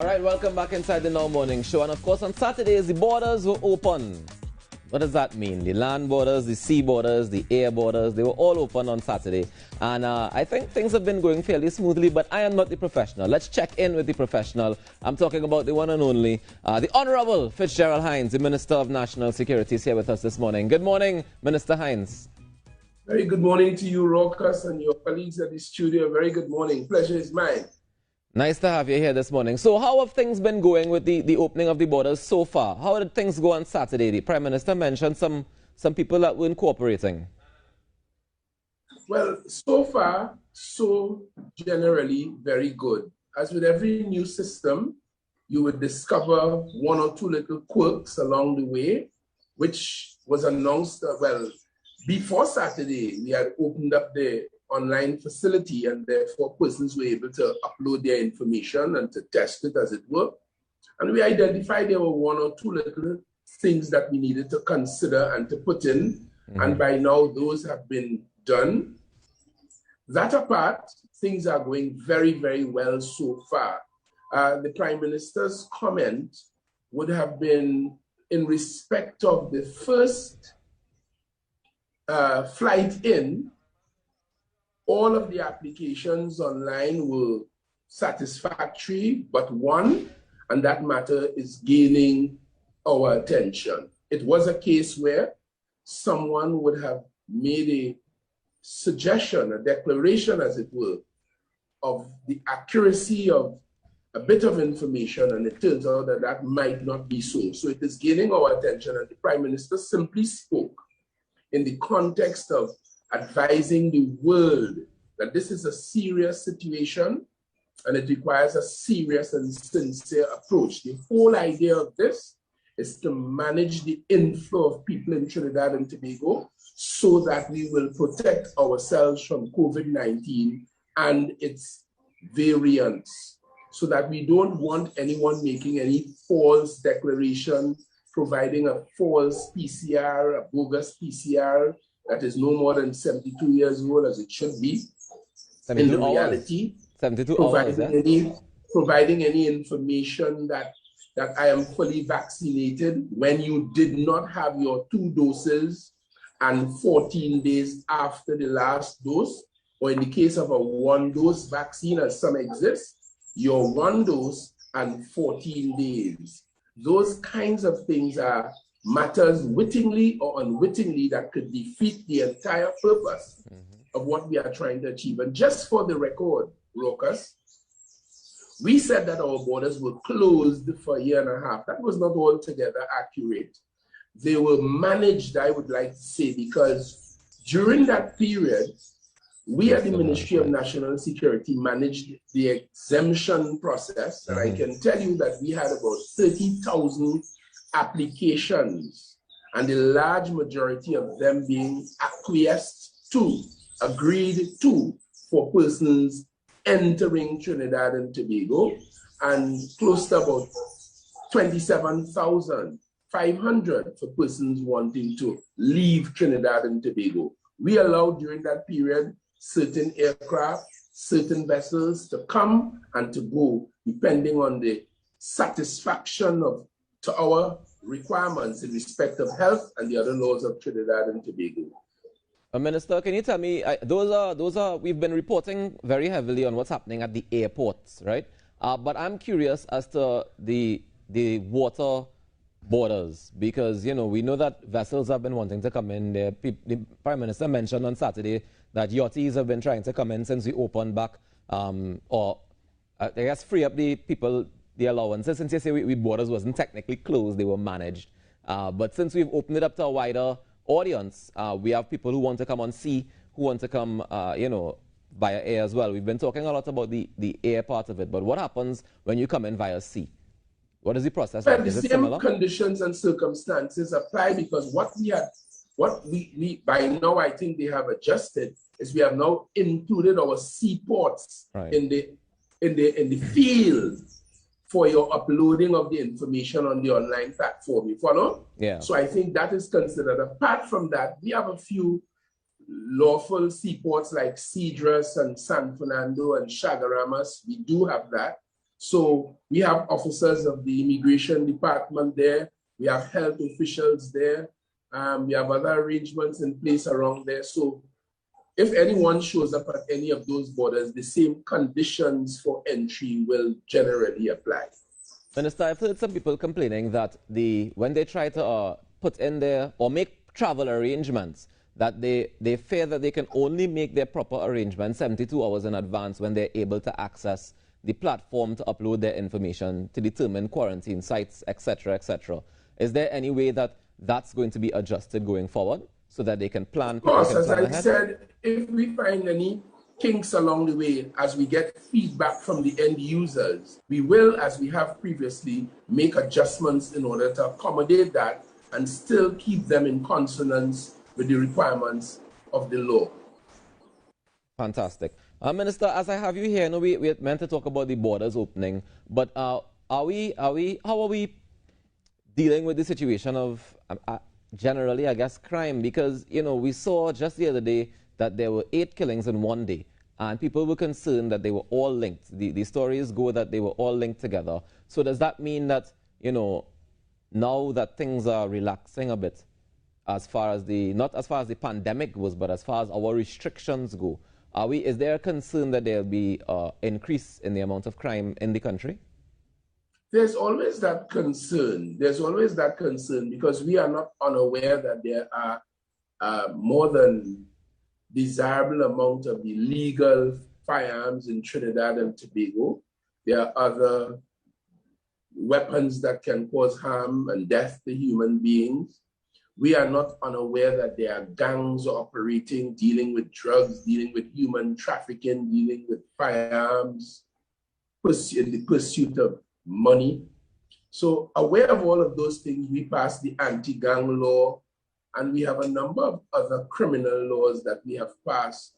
All right, welcome back inside the Now Morning Show. And of course, on Saturdays, the borders were open. What does that mean? The land borders, the sea borders, the air borders, they were all open on Saturday. And I think things have been going fairly smoothly, but I am not the professional. Let's check in with the professional. I'm talking about the one and only, the Honorable Fitzgerald Hines, the Minister of National Security, is here with us this morning. Good morning, Minister Hines. Very good morning to you, Rokas, and your colleagues at the studio. Very good morning. Pleasure is mine. Nice to have you here this morning. So how have things been going with the opening of the borders so far? How did things go on Saturday? The Prime Minister mentioned some people that weren't cooperating. Well, so far, so generally very good. As with every new system, you would discover one or two little quirks along the way, which was announced, before Saturday. We had opened up the online facility, and therefore persons were able to upload their information and to test it, as it were. And we identified there were one or two little things that we needed to consider and to put in. And by now, those have been done. That apart, things are going very, very well so far. The Prime Minister's comment would have been in respect of the first flight in. All of the applications online were satisfactory, but one, and that matter is gaining our attention. It was a case where someone would have made a suggestion, a declaration, as it were, of the accuracy of a bit of information, and it turns out that that might not be so. So it is gaining our attention, and the Prime Minister simply spoke in the context of advising the world that this is a serious situation and it requires a serious and sincere approach. The whole idea of this is to manage the inflow of people in Trinidad and Tobago so that we will protect ourselves from COVID-19 and its variants, so that we don't want anyone making any false declaration, providing a false PCR, a bogus PCR, that is no more than 72 years old, as it should be. In the reality, 72 providing hours, yeah? providing any information that I am fully vaccinated when you did not have your 2 doses and 14 days after the last dose, or in the case of a 1-dose vaccine, as some exist, your 1 dose and 14 days. Those kinds of things are matters wittingly or unwittingly that could defeat the entire purpose of what we are trying to achieve. And just for the record, Rokas, we said that our borders were closed for a year and a half. That was not altogether accurate. They were managed, I would like to say, because during that period, we at the Ministry of National Security managed the exemption process. And I can tell you that we had about 30,000 applications, and the large majority of them being acquiesced to, agreed to, for persons entering Trinidad and Tobago, and close to about 27,500 for persons wanting to leave Trinidad and Tobago. We allowed during that period certain aircraft, certain vessels to come and to go, depending on the satisfaction to our requirements in respect of health and the other laws of Trinidad and Tobago. Minister, can you tell me, we've been reporting very heavily on what's happening at the airports, right? But I'm curious as to the water borders, because, you know, we know that vessels have been wanting to come in. The Prime Minister mentioned on Saturday that yachties have been trying to come in since we opened back, or I guess free up the people, the allowances. Since you say we borders wasn't technically closed, they were managed. But since we've opened it up to a wider audience, we have people who want to come on sea, who want to come, via air as well. We've been talking a lot about the air part of it, but what happens when you come in via sea? What is the process like? The same conditions and circumstances apply, because what we by now I think they have adjusted is we have now included our seaports in the field for your uploading of the information on the online platform. You follow? Yeah. So I think that is considered. Apart from that, we have a few lawful seaports like Cedros and San Fernando and Chagaramas. We do have that. So we have officers of the immigration department there. We have health officials there. We have other arrangements in place around there. So if anyone shows up at any of those borders, the same conditions for entry will generally apply. Minister, I've heard some people complaining that when they try to put in there or make travel arrangements, that they fear that they can only make their proper arrangements 72 hours in advance when they're able to access the platform to upload their information to determine quarantine sites, etc., etc. Is there any way that that's going to be adjusted going forward so that they can plan? Of course, as I said, if we find any kinks along the way, as we get feedback from the end users, we will, as we have previously, make adjustments in order to accommodate that and still keep them in consonance with the requirements of the law. Fantastic. Minister, as I have you here, we meant to talk about the borders opening, but how are we dealing with the situation of generally, I guess, crime? Because, we saw just the other day that there were 8 killings in one day, and people were concerned that they were all linked. The stories go that they were all linked together. So does that mean that, now that things are relaxing a bit, as far as not as far as the pandemic goes, but as far as our restrictions go, is there a concern that there'll be an increase in the amount of crime in the country? There's always that concern. There's always that concern because we are not unaware that there are more than desirable amount of illegal firearms in Trinidad and Tobago. There are other weapons that can cause harm and death to human beings. We are not unaware that there are gangs operating, dealing with drugs, dealing with human trafficking, dealing with firearms, in the pursuit of money. So aware of all of those things, we passed the anti-gang law, and we have a number of other criminal laws that we have passed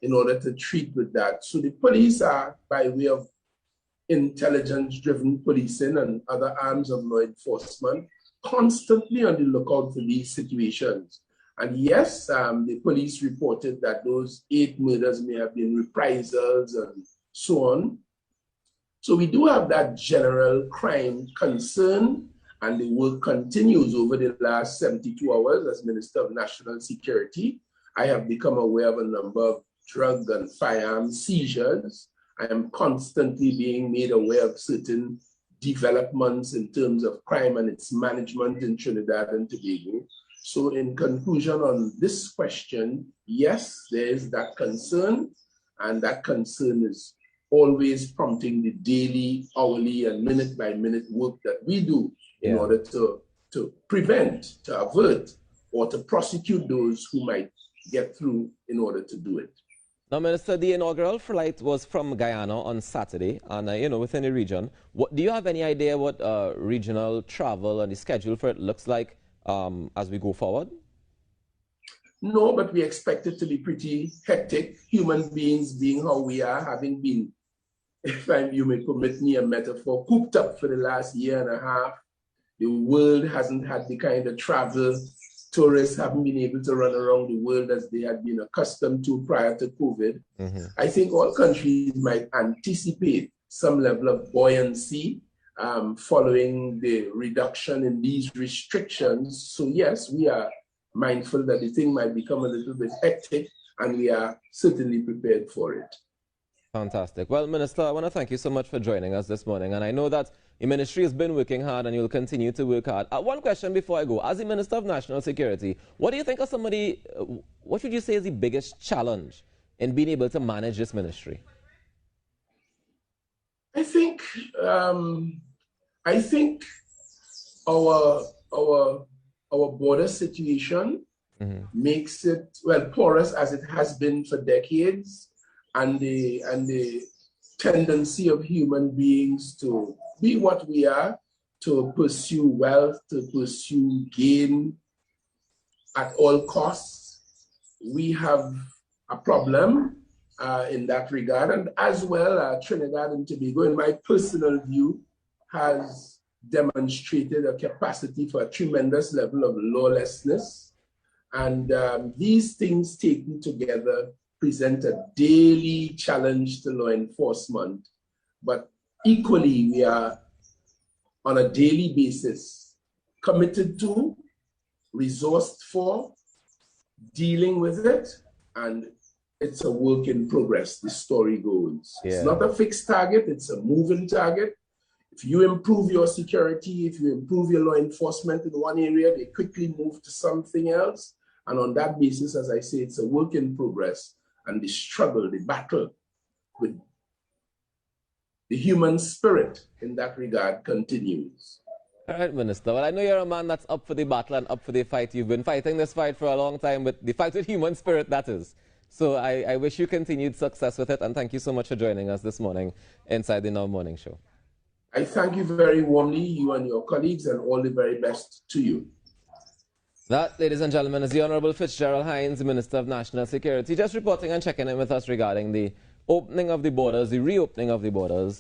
in order to treat with that. So the police are, by way of intelligence-driven policing and other arms of law enforcement, constantly on the lookout for these situations. And yes, the police reported that those 8 murders may have been reprisals and so on. So we do have that general crime concern, and the work continues over the last 72 hours as Minister of National Security. I have become aware of a number of drug and firearm seizures. I am constantly being made aware of certain developments in terms of crime and its management in Trinidad and Tobago. So in conclusion on this question, yes, there is that concern, and that concern is always prompting the daily, hourly, and minute-by-minute work that we do in order to prevent, to avert, or to prosecute those who might get through in order to do it. Now, Minister, the inaugural flight was from Guyana on Saturday, and within the region. Do you have any idea what regional travel and the schedule for it looks like as we go forward? No, but we expect it to be pretty hectic. Human beings being how we are, having been, if you may permit me a metaphor, cooped up for the last year and a half. The world hasn't had the kind of travel. Tourists haven't been able to run around the world as they had been accustomed to prior to COVID. I think all countries might anticipate some level of buoyancy following the reduction in these restrictions. So yes, we are mindful that the thing might become a little bit hectic, and we are certainly prepared for it. Fantastic. Well, Minister, I want to thank you so much for joining us this morning. And I know that the ministry has been working hard and you'll continue to work hard. One question before I go. As the Minister of National Security, what do you think are what would you say is the biggest challenge in being able to manage this ministry? I think our border situation makes it, well, porous as it has been for decades. And the tendency of human beings to be what we are, to pursue wealth, to pursue gain at all costs. We have a problem in that regard. And as well, Trinidad and Tobago, in my personal view, has demonstrated a capacity for a tremendous level of lawlessness. And these things taken together present a daily challenge to law enforcement. But equally, we are on a daily basis committed to, resourced for, dealing with it, and it's a work in progress. The story goes. Yeah. It's not a fixed target, it's a moving target. If you improve your security, if you improve your law enforcement in one area, they quickly move to something else. And on that basis, as I say, it's a work in progress. And the struggle, the battle with the human spirit in that regard continues. All right, Minister. Well, I know you're a man that's up for the battle and up for the fight. You've been fighting this fight for a long time, but the fight with human spirit, that is. So I wish you continued success with it, and thank you so much for joining us this morning inside the Now Morning Show. I thank you very warmly, you and your colleagues, and all the very best to you. That, ladies and gentlemen, is the Honorable Fitzgerald Hines, Minister of National Security, just reporting and checking in with us regarding the opening of the borders, the reopening of the borders.